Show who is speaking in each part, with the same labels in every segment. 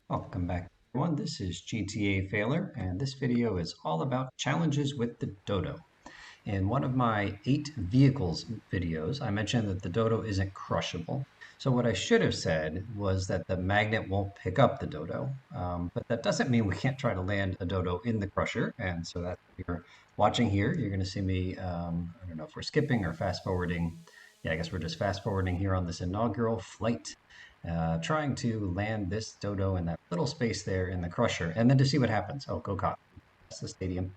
Speaker 1: Welcome back, everyone. This is GTA Failure, and this video is all about challenges with the dodo. In one of my 8 vehicles videos, I mentioned that the dodo isn't crushable. So what I should have said was that the magnet won't pick up the dodo. But that doesn't mean we can't try to land a dodo in the crusher. And so that you're watching here, you're going to see me, I don't know if we're skipping or fast forwarding. Yeah, I guess we're just fast forwarding here on this inaugural flight, trying to land this dodo in that little space there in the crusher, and then to see what happens. Oh, go cop. That's the stadium.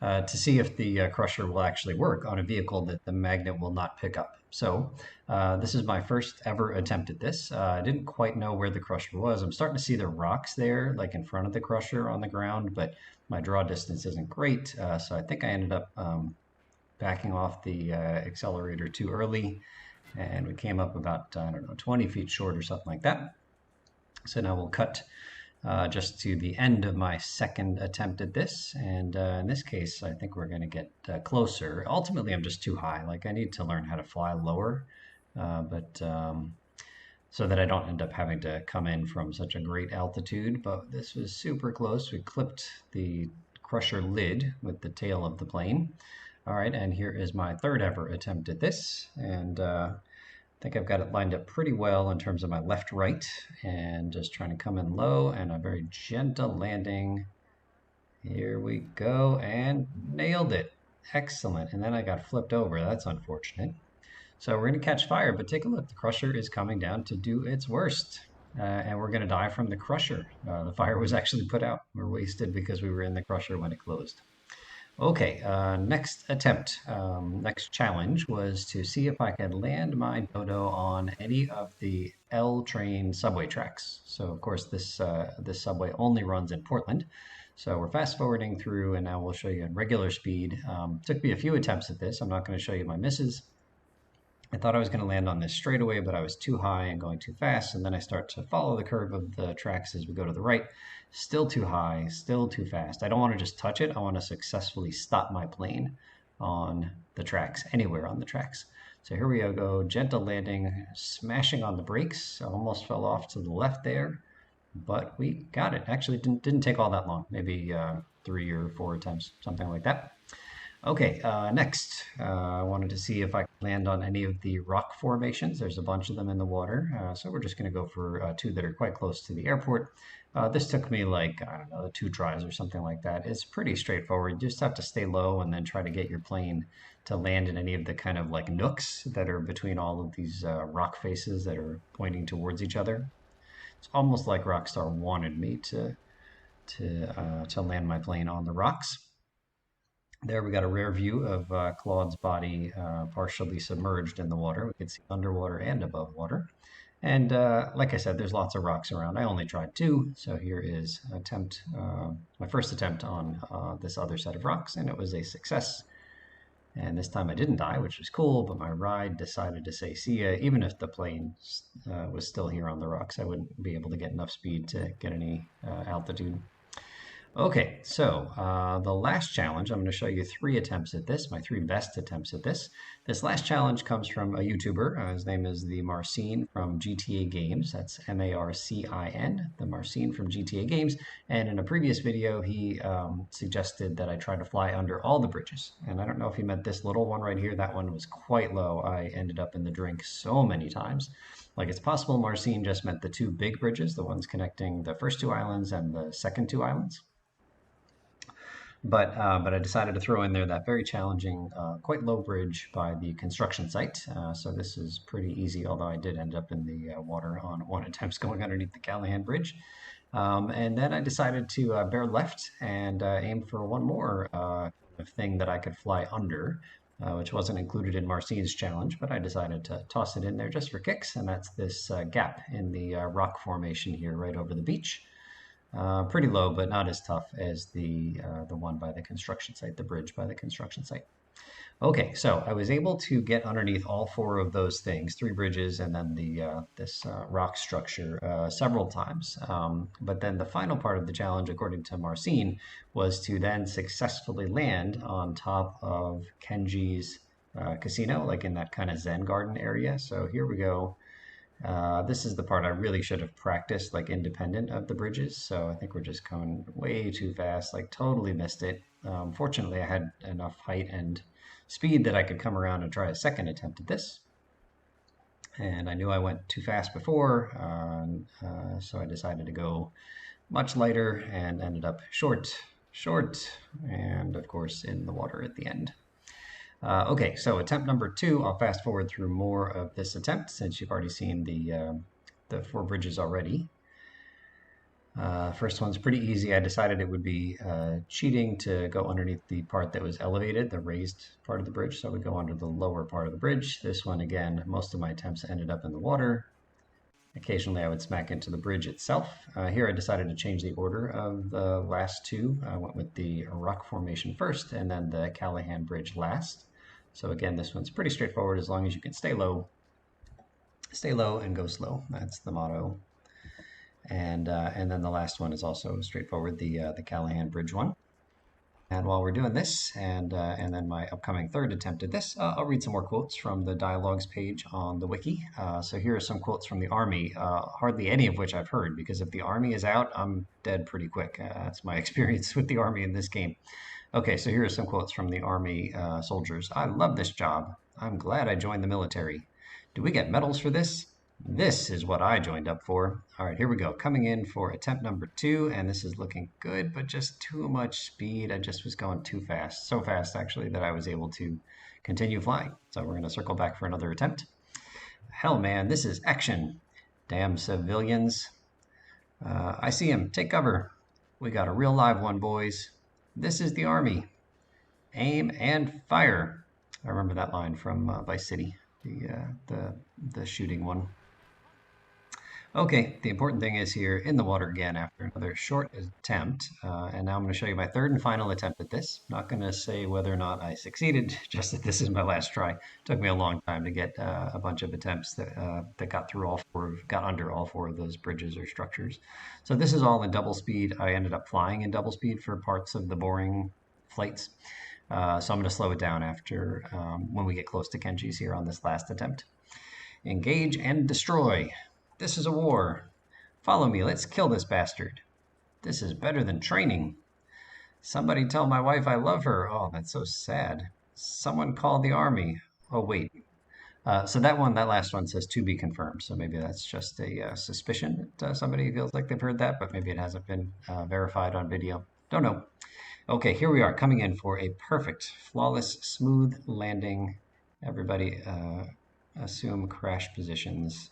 Speaker 1: To see if the crusher will actually work on a vehicle that the magnet will not pick up. So this is my first ever attempt at this. I didn't quite know where the crusher was. I'm starting to see the rocks there, like in front of the crusher on the ground, but my draw distance isn't great. So I think I ended up backing off the accelerator too early, and we came up about, I don't know, 20 feet short or something like that. So now we'll cut just to the end of my second attempt at this. And in this case, I think we're going to get closer. Ultimately, I'm just too high. Like I need to learn how to fly lower, but so that I don't end up having to come in from such a great altitude. But this was super close. We clipped the crusher lid with the tail of the plane. All right, and here is my third ever attempt at this. And I think I've got it lined up pretty well in terms of my left-right, and just trying to come in low and a very gentle landing. Here we go, and nailed it. Excellent. And then I got flipped over. That's unfortunate. So we're going to catch fire, but take a look. The crusher is coming down to do its worst. And we're going to die from the crusher. The fire was actually put out. We're wasted because we were in the crusher when it closed. Okay, next attempt, next challenge was to see if I could land my dodo on any of the L train subway tracks. So of course this subway only runs in Portland. So we're fast forwarding through, and now we'll show you in regular speed. Took me a few attempts at this. I'm not going to show you my misses. I thought I was going to land on this straightaway, but I was too high and going too fast. And then I start to follow the curve of the tracks as we go to the right. Still too high, still too fast. I don't want to just touch it. I want to successfully stop my plane on the tracks, anywhere on the tracks. So here we go, gentle landing, smashing on the brakes. I almost fell off to the left there, but we got it. Actually, didn't take all that long, maybe 3 or 4 attempts, something like that. Okay, next, I wanted to see if I could land on any of the rock formations. There's a bunch of them in the water, so we're just going to go for 2 that are quite close to the airport. This took me like, I don't know, 2 tries or something like that. It's pretty straightforward. You just have to stay low and then try to get your plane to land in any of the kind of like nooks that are between all of these rock faces that are pointing towards each other. It's almost like Rockstar wanted me to land my plane on the rocks. There we got a rare view of Claude's body partially submerged in the water. We can see underwater and above water. And like I said, there's lots of rocks around. I only tried 2, so here is my first attempt on this other set of rocks, and it was a success. And this time I didn't die, which was cool, but my ride decided to say see ya. Even if the plane was still here on the rocks, I wouldn't be able to get enough speed to get any altitude. Okay, so the last challenge, I'm going to show you 3 attempts at this, my 3 best attempts at this. This last challenge comes from a YouTuber. His name is the Marcin from GTA Games. That's Marcin, the Marcin from GTA Games. And in a previous video, he suggested that I try to fly under all the bridges. And I don't know if he meant this little one right here. That one was quite low. I ended up in the drink so many times. Like it's possible Marcin just meant the 2 big bridges, the ones connecting the first 2 islands and the second 2 islands. But I decided to throw in there that very challenging, quite low bridge by the construction site. So this is pretty easy, although I did end up in the water on 1 attempt going underneath the Callahan Bridge. And then I decided to bear left and aim for one more thing that I could fly under, which wasn't included in Marcin's challenge, but I decided to toss it in there just for kicks, and that's this gap in the rock formation here right over the beach. Pretty low, but not as tough as the one by the construction site, the bridge by the construction site. Okay, so I was able to get underneath all 4 of those things, 3 bridges and then this rock structure several times. But then the final part of the challenge, according to Marcin, was to then successfully land on top of Kenji's casino, like in that kind of Zen garden area. So here we go. This is the part I really should have practiced, like independent of the bridges. So I think we're just going way too fast, like totally missed it. Fortunately, I had enough height and speed that I could come around and try a second attempt at this. And I knew I went too fast before, so I decided to go much lighter and ended up short, and of course in the water at the end. Okay, so attempt number 2, I'll fast forward through more of this attempt since you've already seen the 4 bridges already. First one's pretty easy. I decided it would be cheating to go underneath the part that was elevated, the raised part of the bridge, so I would go under the lower part of the bridge. This one, again, most of my attempts ended up in the water. Occasionally I would smack into the bridge itself. Here I decided to change the order of the last 2. I went with the rock formation first and then the Callahan Bridge last. So again, this one's pretty straightforward as long as you can stay low and go slow. That's the motto. And then the last one is also straightforward, the Callahan Bridge one. And while we're doing this, and then my upcoming 3rd attempt at this, I'll read some more quotes from the dialogues page on the wiki. So here are some quotes from the Army, hardly any of which I've heard, because if the Army is out, I'm dead pretty quick. That's my experience with the Army in this game. Okay, so here are some quotes from the Army soldiers. I love this job. I'm glad I joined the military. Do we get medals for this? This is what I joined up for. All right, here we go. Coming in for attempt number 2, and this is looking good, but just too much speed. I just was going too fast. So fast, actually, that I was able to continue flying. So we're going to circle back for another attempt. Hell, man, this is action. Damn civilians. I see him. Take cover. We got a real live one, boys. This is the Army. Aim and fire. I remember that line from Vice City, the shooting one. Okay, the important thing is here in the water again after another short attempt. And now I'm going to show you my 3rd and final attempt at this. I'm not going to say whether or not I succeeded, just that this is my last try. It took me a long time to get a bunch of attempts that got through got under all 4 of those bridges or structures. So this is all in double speed. I ended up flying in double speed for parts of the boring flights. So I'm going to slow it down after when we get close to Kenji's here on this last attempt. Engage and destroy. This is a war. Follow me, let's kill this bastard. This is better than training. Somebody tell my wife I love her. Oh, that's so sad. Someone call the Army. Oh, wait. So that last one says to be confirmed. So maybe that's just a suspicion that somebody feels like they've heard that, but maybe it hasn't been verified on video. Don't know. Okay, here we are coming in for a perfect, flawless, smooth landing. Everybody assume crash positions.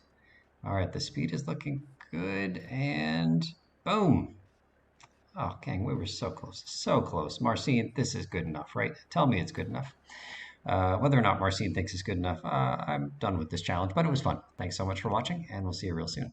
Speaker 1: All right, the speed is looking good, and boom. Oh, gang, we were so close, so close. Marcin, this is good enough, right? Tell me it's good enough. Whether or not Marcin thinks it's good enough, I'm done with this challenge, but it was fun. Thanks so much for watching, and we'll see you real soon.